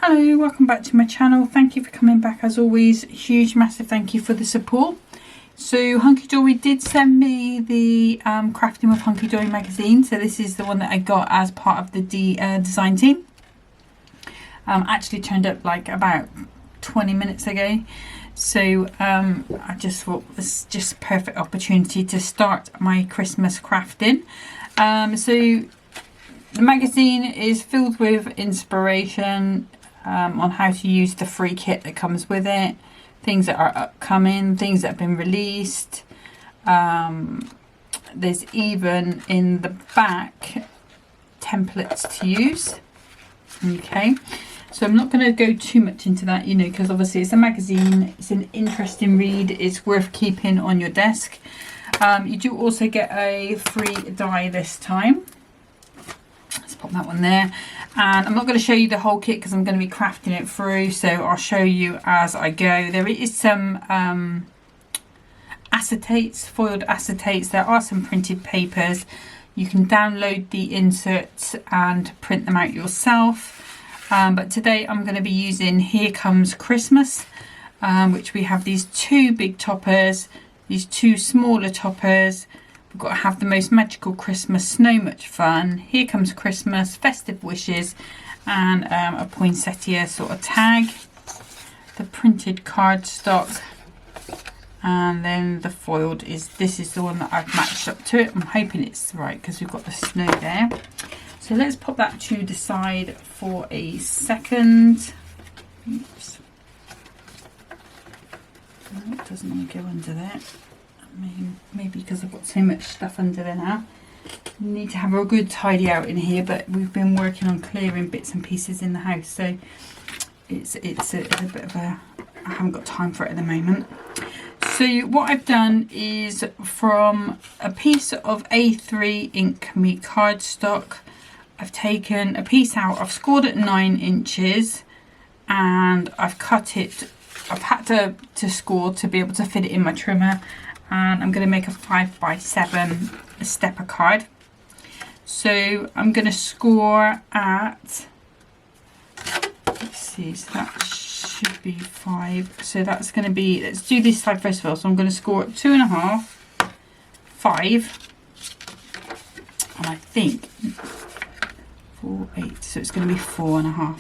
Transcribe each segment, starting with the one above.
Hello, welcome back to my channel. Thank you for coming back as always. Huge massive thank you for the support. So Hunkydory did send me the Crafting with Hunkydory magazine. So this is the one that I got as part of the design team. Actually turned up like about 20 minutes ago. So I just thought this is just a perfect opportunity to start my Christmas crafting. So the magazine is filled with inspiration on how to use the free kit that comes with it, things that are upcoming, things that have been released. There's even in the back templates to use. Okay, so I'm not going to go too much into that, because obviously it's a magazine, it's an interesting read, it's worth keeping on your desk. You do also get a free die this time. Let's pop that one there. And I'm not going to show you the whole kit because I'm going to be crafting it through, so I'll show you as I go. There is some acetates, foiled acetates. There are some printed papers. You can download the inserts and print them out yourself. But today I'm going to be using Here Comes Christmas, which we have these two big toppers, these two smaller toppers. We've got to have the most magical Christmas, so much fun. Here Comes Christmas, festive wishes, and a poinsettia sort of tag. The printed cardstock, and then the foiled this is the one that I've matched up to it. I'm hoping it's right because we've got the snow there. So let's pop that to the side for a second. Oops. No, it doesn't want to go under there. Maybe because I've got so much stuff under there now. Need to have a good tidy out in here, but we've been working on clearing bits and pieces in the house, so it's a bit of a, I haven't got time for it at the moment. So what I've done is, from a piece of A3 ink me cardstock, I've taken a piece out, I've scored it 9 inches, and I've cut it. I've had to score to be able to fit it in my trimmer. And I'm going to make a 5x7 stepper card. So I'm going to score at, let's see, so that should be 5. So that's going to be, let's do this side first of all. So I'm going to score at 2.5, 5, and I think 4, 8. So it's going to be 4.5.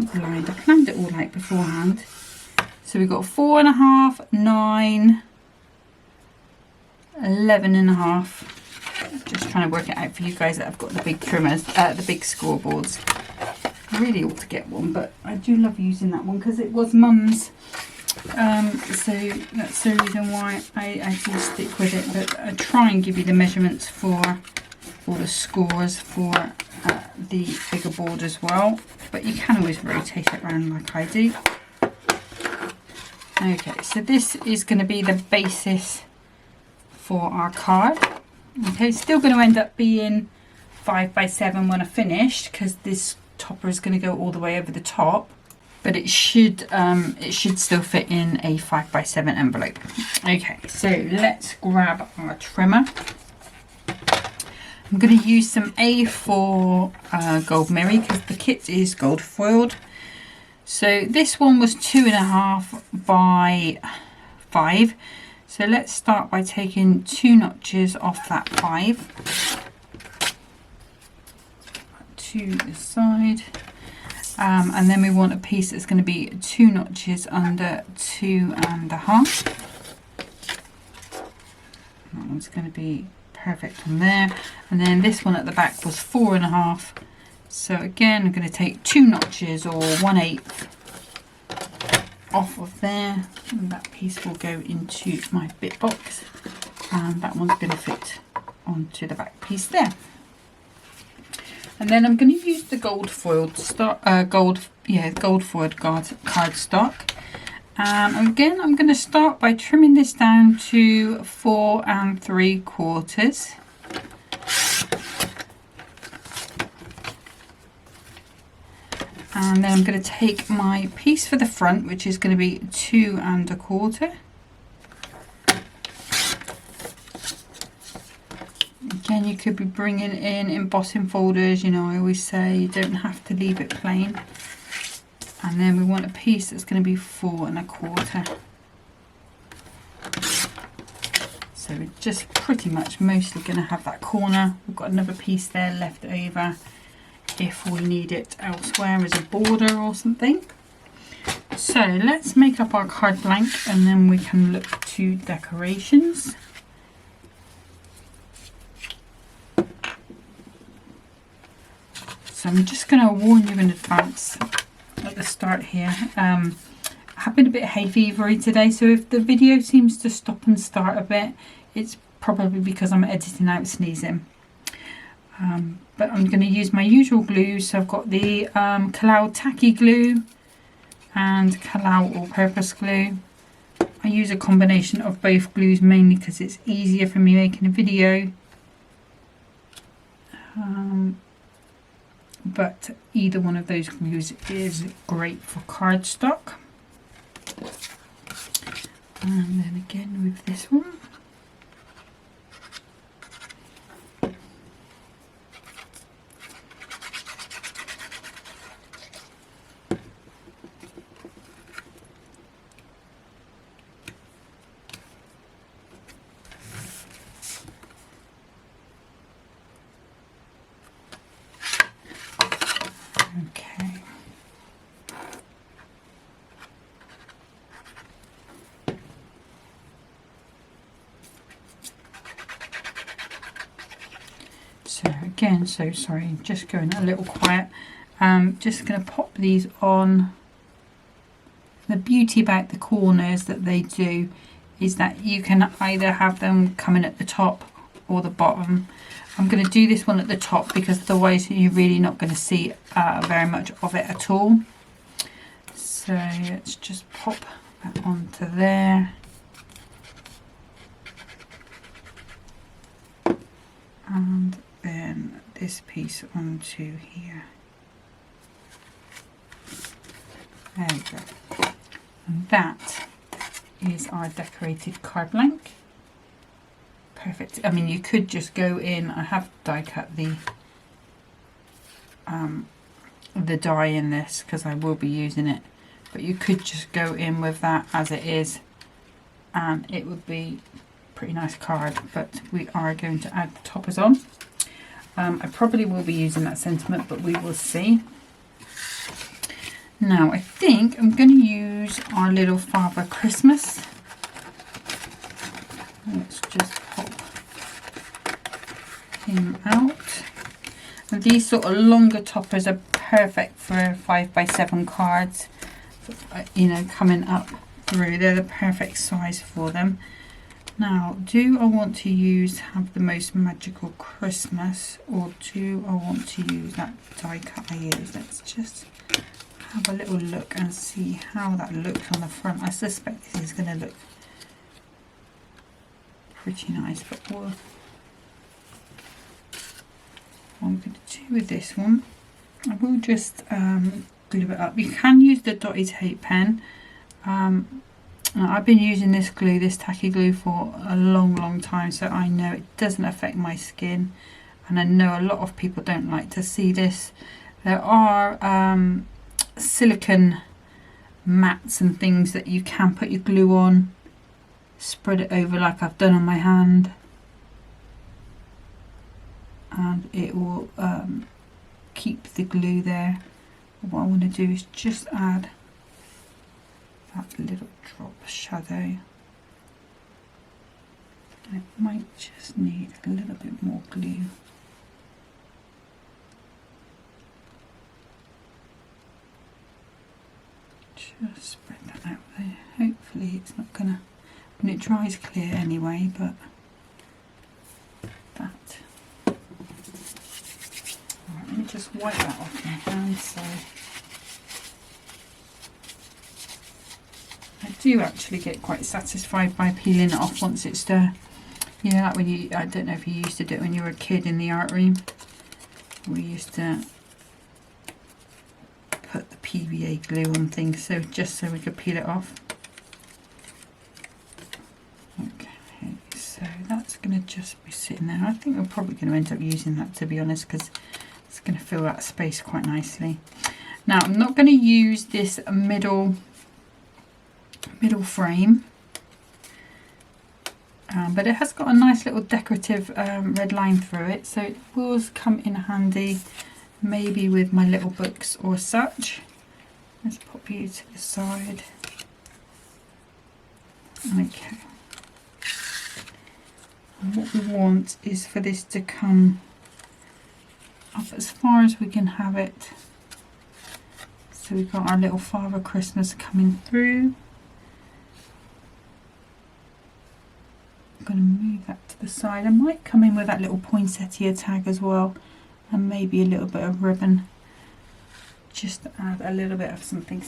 I planned it all out beforehand. So we've got 4.5, 9. 11.5. Just trying to work it out for you guys that have got the big trimmers, the big scoreboards. I really ought to get one, but I do love using that one because it was Mum's. So that's the reason why I do stick with it. But I try and give you the measurements for all the scores for the bigger board as well. But you can always rotate it around like I do. Okay, so this is going to be the basis for our card. Okay, still going to end up being 5x7 when I finish, because this topper is going to go all the way over the top, but it should still fit in a 5x7 envelope. Okay, so let's grab our trimmer. I'm going to use some A4 gold mirror because the kit is gold foiled. So this one was 2.5 by 5. So let's start by taking 2 notches off that 5 to the side, and then we want a piece that's going to be 2 notches under 2.5. That one's going to be perfect on there, and then this one at the back was 4.5. So again, I'm going to take 2 notches, or 1/8. Off of there, and that piece will go into my bit box, and that one's going to fit onto the back piece there. And then I'm going to use the gold foiled gold foiled cardstock, and again I'm going to start by trimming this down to 4 3/4. And then I'm going to take my piece for the front, which is going to be 2 1/4. Again, you could be bringing in embossing folders. I always say you don't have to leave it plain. And then we want a piece that's going to be 4 1/4. So we're just pretty much mostly going to have that corner. We've got another piece there left over if we need it elsewhere as a border or something. So let's make up our card blank and then we can look to decorations. So I'm just going to warn you in advance at the start here. I have been a bit hay fevery today, so if the video seems to stop and start a bit, it's probably because I'm editing out sneezing. But I'm going to use my usual glue. So I've got the Kalau tacky glue and Kalau all-purpose glue. I use a combination of both glues mainly because it's easier for me making a video. But either one of those glues is great for cardstock. And then again with this one. Okay. So again, so sorry, just going a little quiet. Just going to pop these on. The beauty about the corners that they do is that you can either have them coming at the top or the bottom. I'm going to do this one at the top because otherwise you're really not going to see very much of it at all. So let's just pop that onto there. And then this piece onto here. There we go. And that is our decorated card blank. Perfect. I mean, you could just go in. I have die cut the die in this because I will be using it, but you could just go in with that as it is and it would be a pretty nice card. But we are going to add the toppers on. I probably will be using that sentiment, but we will see. Now I think I'm going to use our little Father Christmas. Let's just pop him out. And these sort of longer toppers are perfect for 5x7 cards, you know, coming up through. They're the perfect size for them. Now, do I want to have the most magical Christmas, or do I want to use that die cut I used? Let's just have a little look and see how that looks on the front. I suspect this is going to look pretty nice, but what I'm going to do with this one, I will just glue it up. You can use the dotty tape pen. I've been using this glue, this tacky glue, for a long time, so I know it doesn't affect my skin, and I know a lot of people don't like to see this. There are silicone mats and things that you can put your glue on, spread it over like I've done on my hand, and it will keep the glue there. But what I want to do is just add that little drop of shadow, and it might just need a little bit more glue. Just spread that out there. Hopefully it's not gonna, when it dries clear anyway, but that. Alright, let me just wipe that off my hand. So I do actually get quite satisfied by peeling it off once it's there. You know, like when you, I don't know if you used to do it when you were a kid in the art room. We used to put the PVA glue on things, so just so we could peel it off. Okay, so that's going to just be sitting there. I think we're probably going to end up using that, to be honest, because it's going to fill that space quite nicely. Now I'm not going to use this middle frame, but it has got a nice little decorative red line through it, so it will come in handy maybe with my little books or such. Let's pop you to the side. Okay. And what we want is for this to come up as far as we can have it. So we've got our little Father Christmas coming through. I'm going to move that to the side. I might come in with that little poinsettia tag as well, and maybe a little bit of ribbon, just to add a little bit of something.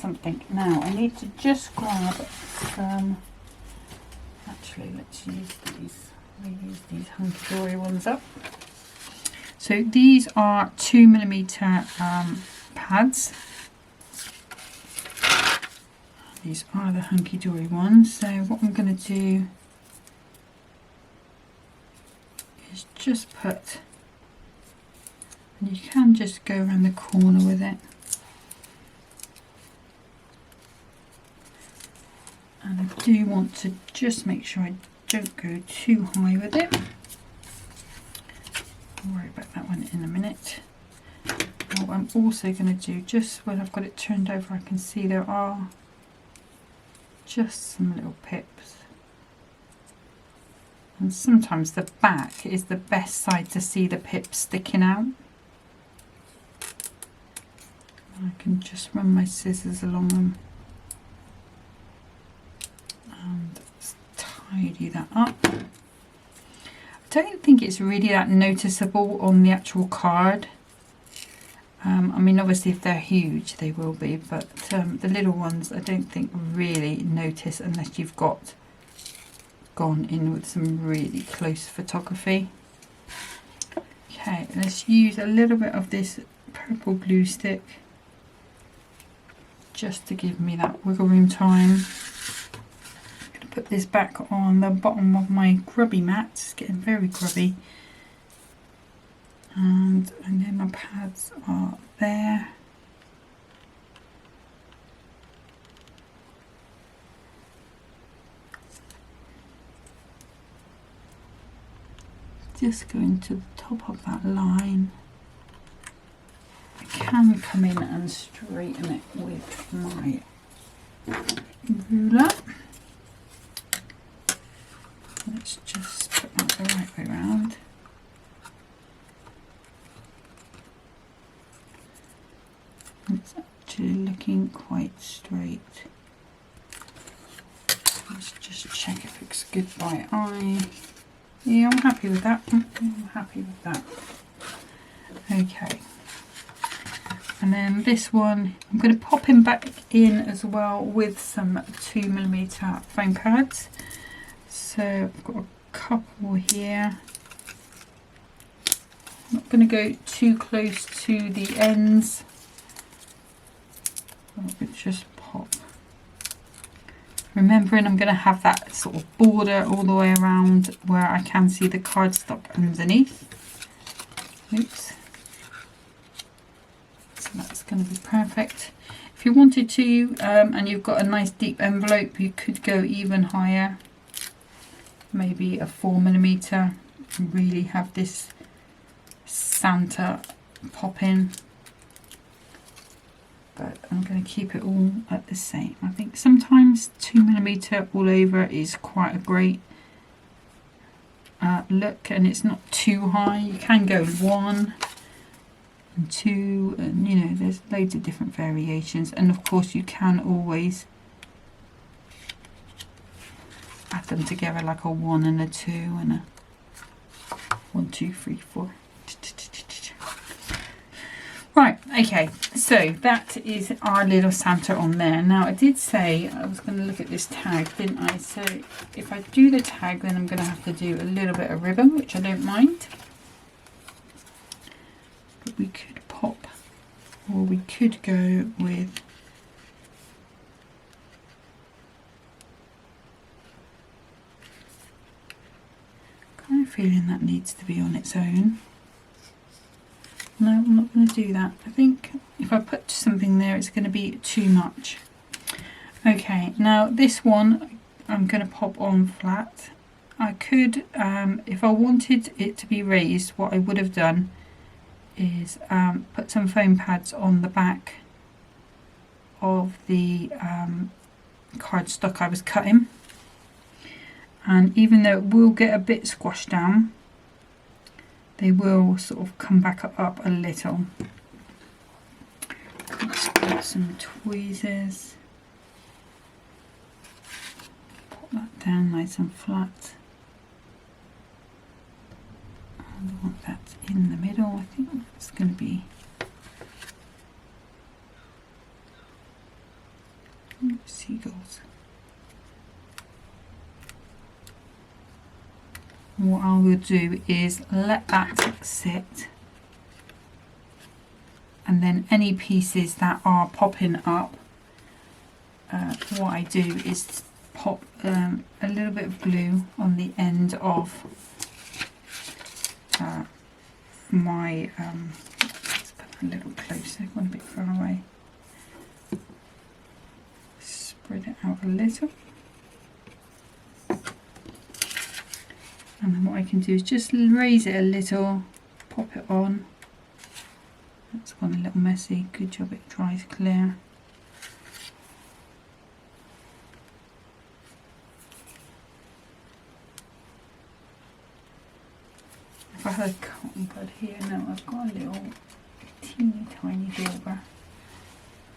Now I need to just grab some, actually let's use these. We use these Hunkydory ones up. So these are 2mm pads. These are the Hunkydory ones. So what I'm going to do is just put, and you can just go around the corner with it. And I do want to just make sure I don't go too high with it. I'll worry about that one in a minute. What I'm also going to do, just when I've got it turned over, I can see there are just some little pips. And sometimes the back is the best side to see the pips sticking out. I can just run my scissors along them and tidy that up. I don't think it's really that noticeable on the actual card. I mean, obviously if they're huge they will be, but the little ones I don't think really notice unless you've gone in with some really close photography. Okay, let's use a little bit of this purple glue stick just to give me that wiggle room time. I'm going to put this back on the bottom of my grubby mat. It's getting very grubby. And then my pads are there. Just going to the top of that line. I can come in and straighten it with my ruler. Let's just put that the right way around. It's actually looking quite straight. Let's just check if it looks good by eye. Yeah, I'm happy with that. I'm happy with that. Okay. And then this one, I'm going to pop him back in as well with some 2mm foam pads. So I've got a couple here. I'm not going to go too close to the ends. Just pop. Remembering I'm going to have that sort of border all the way around where I can see the cardstock underneath. Oops. So that's going to be perfect. If you wanted to, and you've got a nice deep envelope, you could go even higher. Maybe a 4mm. Really have this Santa pop in. But I'm going to keep it all at the same. I think sometimes 2mm all over is quite a great look, and it's not too high. You can go 1 and 2, and you know, there's loads of different variations, and of course you can always add them together like a 1 and a 2 and a 1, 2, 3, 4. Right, okay, so that is our little Santa on there. Now I did say I was going to look at this tag, didn't I? So if I do the tag, then I'm going to have to do a little bit of ribbon, which I don't mind. But we could pop, or we could go with kind of feeling that needs to be on its own. No, I'm not going to do that. I think if I put something there, it's going to be too much. Okay, now this one I'm going to pop on flat. I could, if I wanted it to be raised, what I would have done is put some foam pads on the back of the cardstock I was cutting. And even though it will get a bit squashed down, they will sort of come back up a little. Let's put some tweezers. Put that down nice and flat. And I want that in the middle. I think that's going to be seagulls. What I will do is let that sit, and then any pieces that are popping up, what I do is pop a little bit of glue on the end of my let's put a little closer, gone a bit far away. Spread it out a little. And then what I can do is just raise it a little, pop it on. That's gone a little messy. Good job it dries clear. If I had a cotton bud here, no, I've got a little teeny tiny dauber.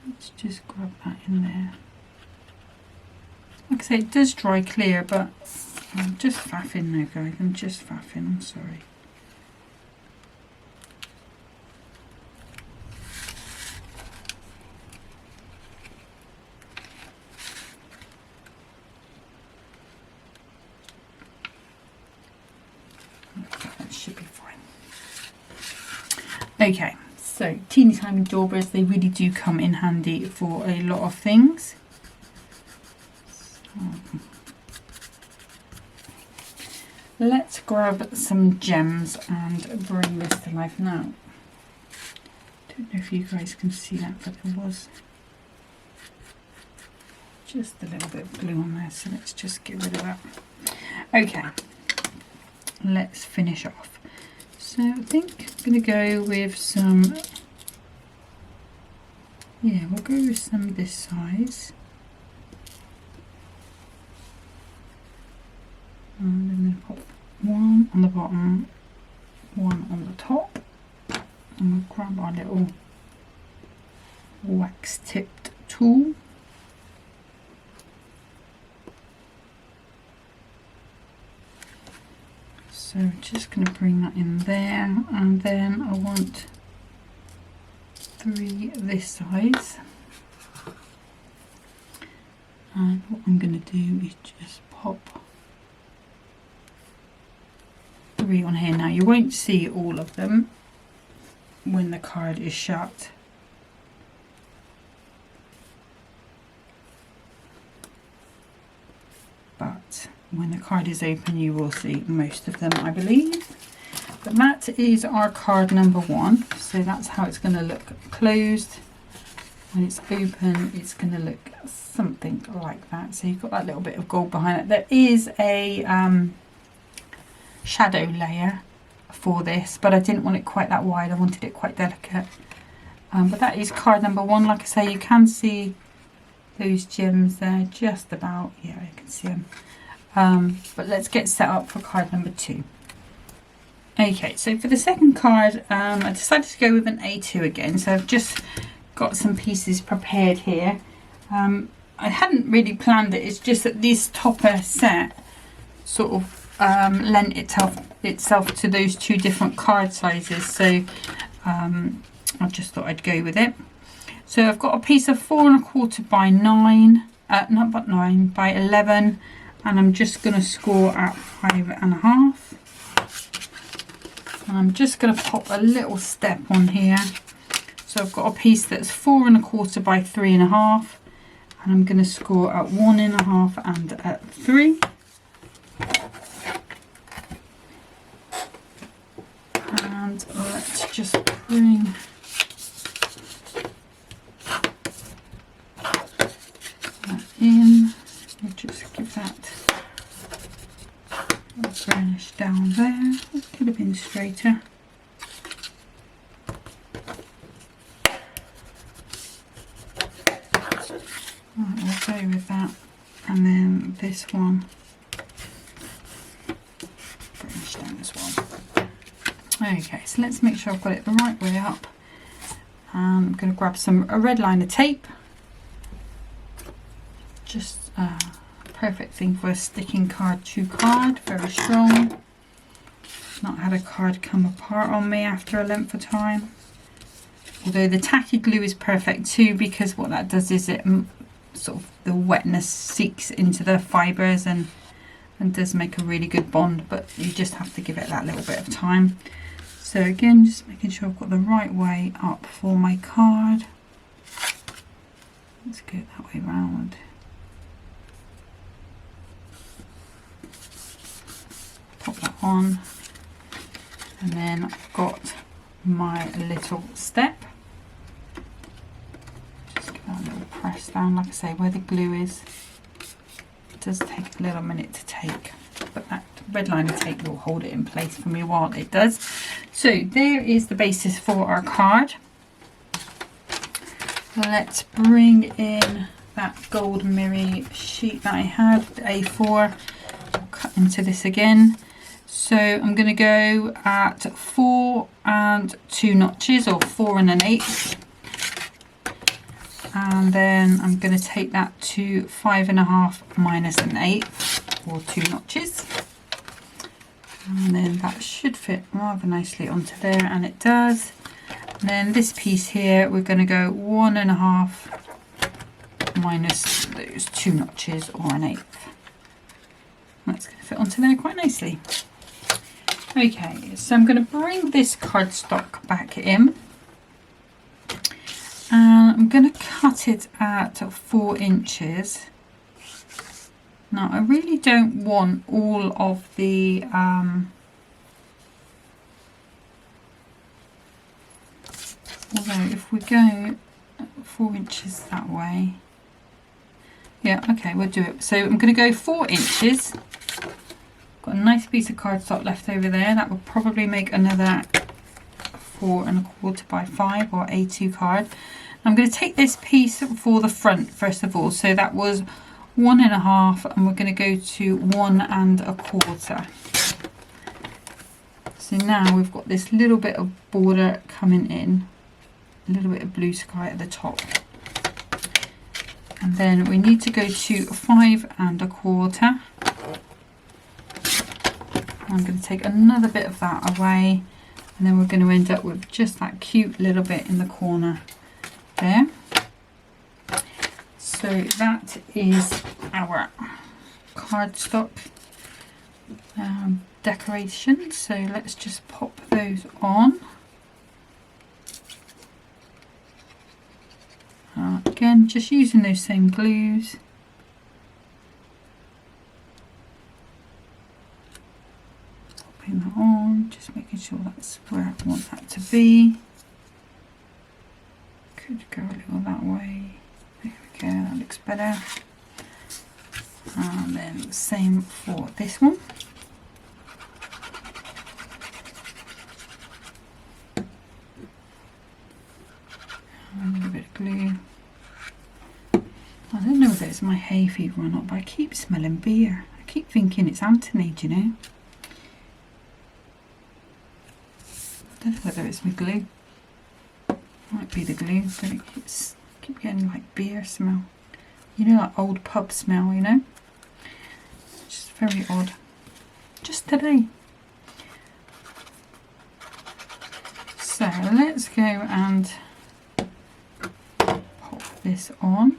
Let's just grab that in there. Like I say, it does dry clear, but I'm just faffing now, guys. I'm just faffing, I'm sorry. That should be fine. Okay, so teeny tiny daubers, they really do come in handy for a lot of things. Let's grab some gems and bring this to life now. Don't know if you guys can see that, but there was just a little bit of glue on there, so let's just get rid of that. Okay, let's finish off. So I think I'm going to go with some, yeah, we'll go with some this size. And I'm going to pop one on the bottom, one on the top, and we'll grab our little wax tipped tool. So just going to bring that in there, and then I want 3 this size. And what I'm going to do is just pop 3 on here. Now you won't see all of them when the card is shut, but when the card is open you will see most of them, I believe. But that is our card number 1. So that's how it's going to look closed. When it's open, it's going to look something like that. So you've got that little bit of gold behind it. There is a shadow layer for this, but I didn't want it quite that wide. I wanted it quite delicate. But that is card number 1. Like I say, you can see those gems there just about. Yeah, you can see them. But let's get set up for card number 2. Okay, so for the second card, I decided to go with an A2 again. So I've just got some pieces prepared here. I hadn't really planned it. It's just that this topper set sort of lent itself to those 2 different card sizes. So I just thought I'd go with it. So I've got a piece of 4 1/4 by 9, not 9 by 11. And I'm just going to score at 5 1/2. And I'm just going to pop a little step on here. So I've got a piece that's 4 1/4 by 3 1/2. And I'm going to score at 1 1/2 and at 3. And let's just bring in. We'll just give that a burnish down there. It could have been straighter. Right, we'll go with that. And then this one, burnish down as well. Okay, so let's make sure I've got it the right way up. And I'm going to grab a red liner tape. Just a perfect thing for a sticking card to card, very strong. Not had a card come apart on me after a length of time. Although the tacky glue is perfect too, because what that does is it sort of the wetness seeps into the fibres and does make a really good bond, but you just have to give it that little bit of time. So again, just making sure I've got the right way up for my card. Let's go that way round. Pop that on. And then I've got my little step. Just give that a little press down, like I say, where the glue is. It does take a little minute to take, but that red liner tape will hold it in place for me while it does. So there is the basis for our card. Let's bring in that gold mirror sheet that I had, the A4. I'll cut into this again. So I'm going to go at 4 and 2 notches, or 4 and 1/8. And then I'm going to take that to 5.5 minus 1/8, or 2 notches. And then that should fit rather nicely onto there, and it does. And then this piece here, we're going to go 1.5 minus those 2 notches, or 1/8. That's going to fit onto there quite nicely. Okay, so I'm going to bring this cardstock back in, and I'm going to cut it at 4 inches. Now I really don't want all of the although if we go 4 inches that way, yeah, okay, we'll do it. So I'm going to go 4 inches. Got a nice piece of cardstock left over there. That will probably make another 4 1/4 by 5, or A2 card. I'm going to take this piece for the front first of all. So that was 1.5, and we're going to go to 1 1/4. So now we've got this little bit of border coming in, a little bit of blue sky at the top. And then we need to go to 5 1/4. I'm going to take another bit of that away, and then we're going to end up with just that cute little bit in the corner there. So that is our cardstock decoration. So let's just pop those on. Again, just using those same glues. Popping that on, just making sure that's where I want that to be. Could go a little that way. There we go, that looks better. And then the same for this one. A little bit of glue. I don't know whether it's my hay fever or not, but I keep smelling beer. I keep thinking it's Anthony, do you know? I don't know whether it's my glue. Might be the glue, but it keep getting like beer smell. You know, like old pub smell, you know? Just very odd. Just today. So let's go and pop this on.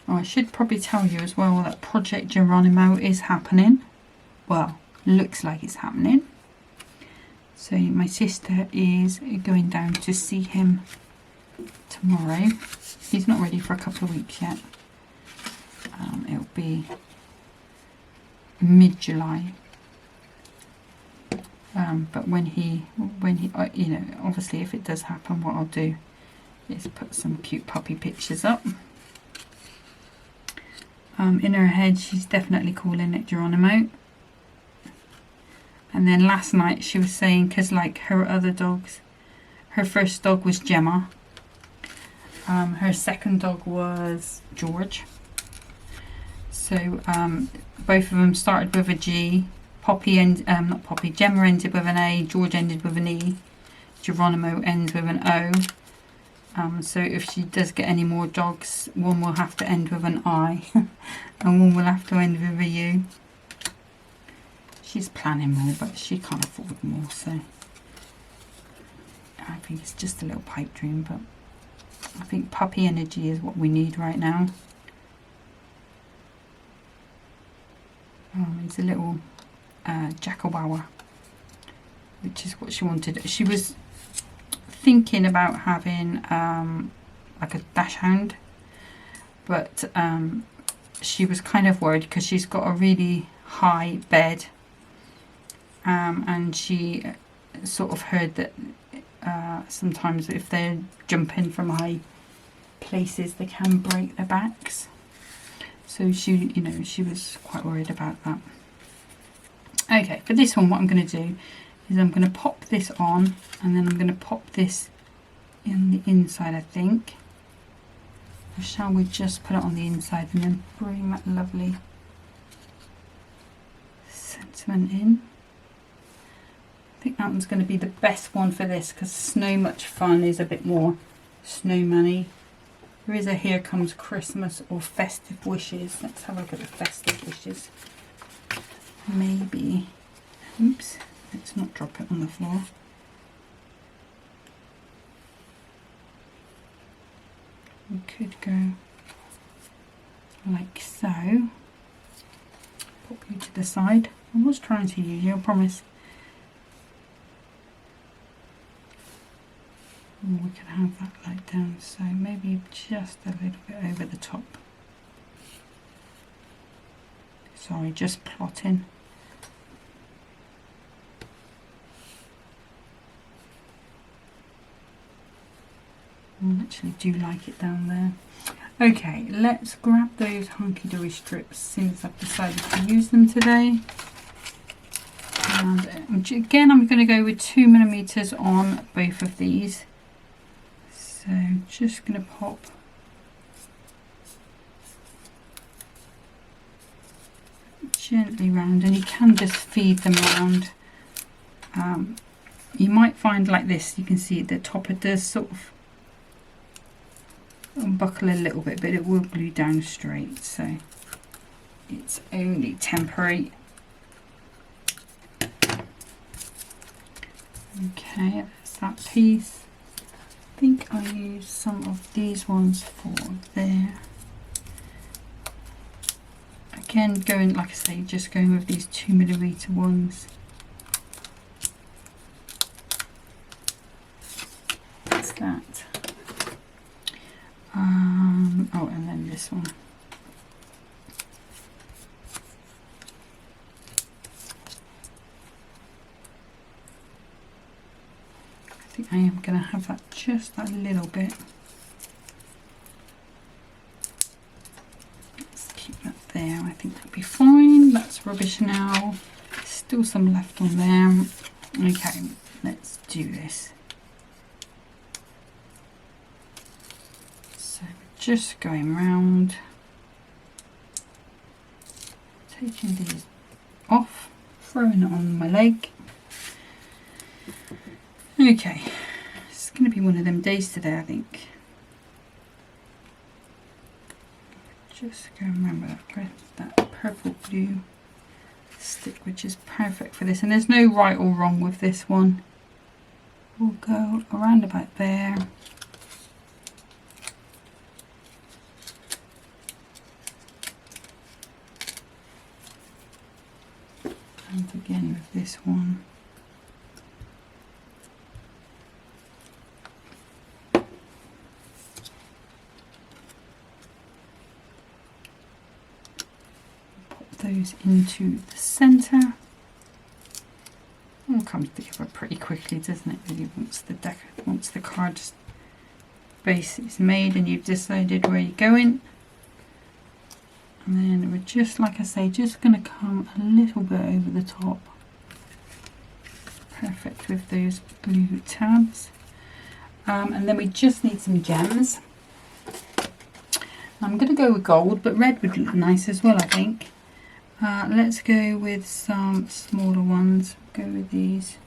Oh, I should probably tell you as well that Project Geronimo is happening. Well, looks like it's happening. So my sister is going down to see him tomorrow. He's not ready for a couple of weeks yet. It'll be mid-July. But when he, you know, obviously if it does happen, what I'll do Let's put some cute puppy pictures up. In her head, she's definitely calling it Geronimo. And then last night she was saying, because like her other dogs, her first dog was Gemma. Her second dog was George. So both of them started with a G. Not Poppy, Gemma ended with an A, George ended with an E, Geronimo ends with an O. So if she does get any more dogs, one will have to end with an I and one will have to end with a U. She's planning more, but she can't afford more, so I think it's just a little pipe dream, but I think puppy energy is what we need right now. It's a little Jackawawa, which is what she wanted. She was thinking about having like a dachshund, but she was kind of worried because she's got a really high bed, and she sort of heard that sometimes if they're jumping from high places they can break their backs, so she was quite worried about that. Okay, for this one what I'm going to do is I'm going to pop this on, and then I'm going to pop this in the inside, I think. Or shall we just put it on the inside and then bring that lovely sentiment in? I think that one's going to be the best one for this, because Snow Much Fun is a bit more snowman-y. There is a Here Comes Christmas or Festive Wishes. Let's have a look at the Festive Wishes. Maybe, oops, let's not drop it on the floor. We could go like so. Pop you to the side. I was trying to use you, I promise. And we can have that like down, so maybe just a little bit over the top. Sorry, just plotting. I actually do like it down there. Okay, let's grab those Hunkydory strips since I've decided to use them today. And again, I'm going to go with 2mm on both of these. So just going to pop gently round, and you can just feed them around. You might find like this, you can see at the top it does sort of unbuckle a little bit, but it will glue down straight, so it's only temporary. Okay, that's that piece. I think I'll use some of these ones for there. Again, going, like I say, just going with these 2mm ones. That's that. Oh, and then this one. I think I am going to have that just that little bit. Let's keep that there. I think that'll be fine. That's rubbish now. Still some left on there. Okay, let's do this. So just going round, taking these off, throwing it on my leg. Okay, it's going to be one of them days today, I think. Just go and remember that purple glue stick, which is perfect for this. And there's no right or wrong with this one. We'll go around about there. And again with this one. Pop those into the centre. All comes together pretty quickly, doesn't it? Really, once the card base is made and you've decided where you're going. And then we're just, like I say, just going to come a little bit over the top. Perfect with those glue tabs. And then we just need some gems. I'm going to go with gold, but red would look nice as well, I think. Let's go with some smaller ones. Go with these.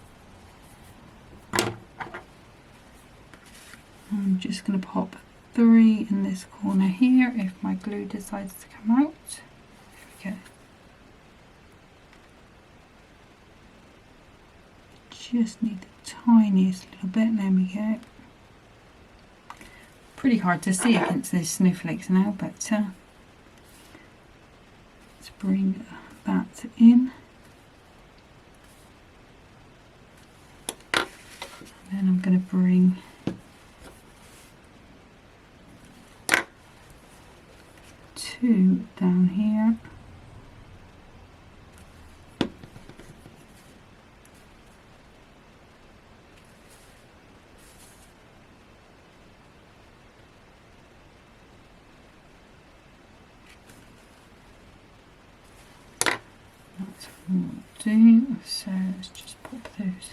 I'm just going to pop 3 in this corner here if my glue decides to come out. There we go. Just need the tiniest little bit. There we go. Pretty hard to see against those snowflakes now, but let's bring that in. And then I'm going to bring two down here. That's what we'll do. So let's just pop those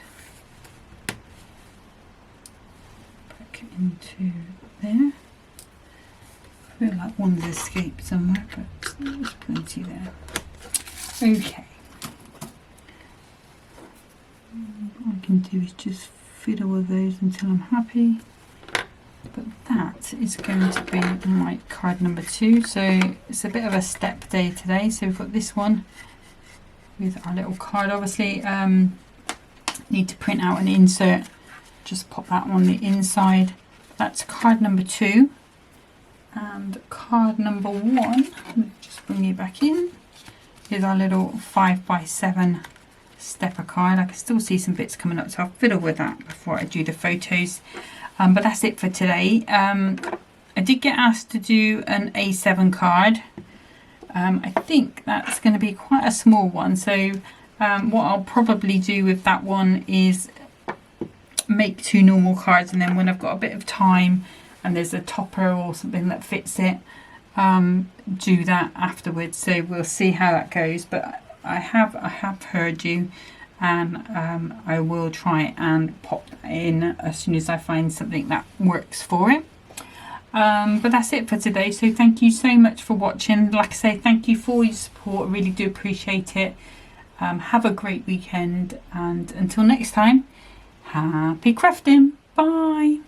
back into there. I feel like one's escaped somewhere, but there's plenty there. Okay. What I can do is just fiddle with those until I'm happy. But that is going to be my card number 2. So it's a bit of a step day today. So we've got this one with our little card. Obviously, need to print out an insert. Just pop that on the inside. That's card number 2. And card number 1, let me just bring you back in, is our little 5x7 stepper card. I can still see some bits coming up, so I'll fiddle with that before I do the photos. But that's it for today. I did get asked to do an A7 card. I think that's going to be quite a small one, so what I'll probably do with that one is make 2 normal cards, and then when I've got a bit of time and there's a topper or something that fits it, do that afterwards. So we'll see how that goes, but I have heard you, and I will try and pop that in as soon as I find something that works for it. But that's it for today, so thank you so much for watching. Like I say, thank you for your support, I really do appreciate it. Have a great weekend, and until next time, happy crafting. Bye.